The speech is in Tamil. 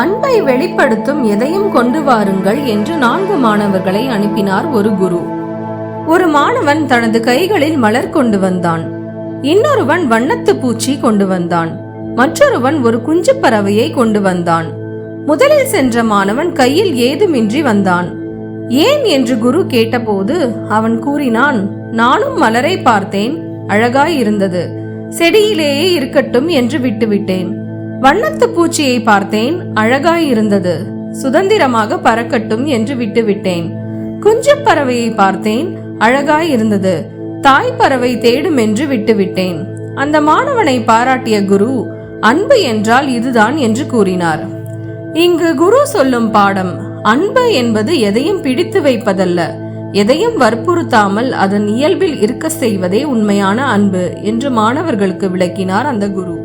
அன்பை வெளிப்படுத்தும் எதையும் கொண்டு வாருங்கள் என்று 4 மாணவர்களை அனுப்பினார் ஒரு குரு. ஒரு மாணவன் தனது கைகளில் மலர் கொண்டு வந்தான். இன்னொருவன் வண்ணத்து பூச்சி கொண்டு வந்தான். மற்றொருவன் ஒரு குஞ்சு பறவையை கொண்டு வந்தான். முதலில் சென்ற மாணவன் கையில் ஏதுமின்றி வந்தான். ஏன் என்று குரு கேட்டபோது அவன் கூறினான், நானும் மலரை பார்த்தேன், அழகாய் இருந்தது, செடியிலேயே இருக்கட்டும் என்று விட்டுவிட்டேன். வண்ணத்து பூச்சியை பார்த்தேன், அழகாய் இருந்தது, சுதந்திரமாக பறக்கட்டும் என்று விட்டுவிட்டேன். குஞ்சு பறவையை பார்த்தேன், அழகாய் இருந்தது, தாய் பறவை தேடும் என்று விட்டுவிட்டேன். அந்த மாணவனை பாராட்டிய குரு, அன்பு என்றால் இதுதான் என்று கூறினார். இங்கு குரு சொல்லும் பாடம், அன்பு என்பது எதையும் பிடித்து வைப்பதல்ல, எதையும் வற்புறுத்தாமல் அதன் இயல்பில் இருக்க செய்வதே உண்மையான அன்பு என்று மாணவர்களுக்கு விளக்கினார் அந்த குரு.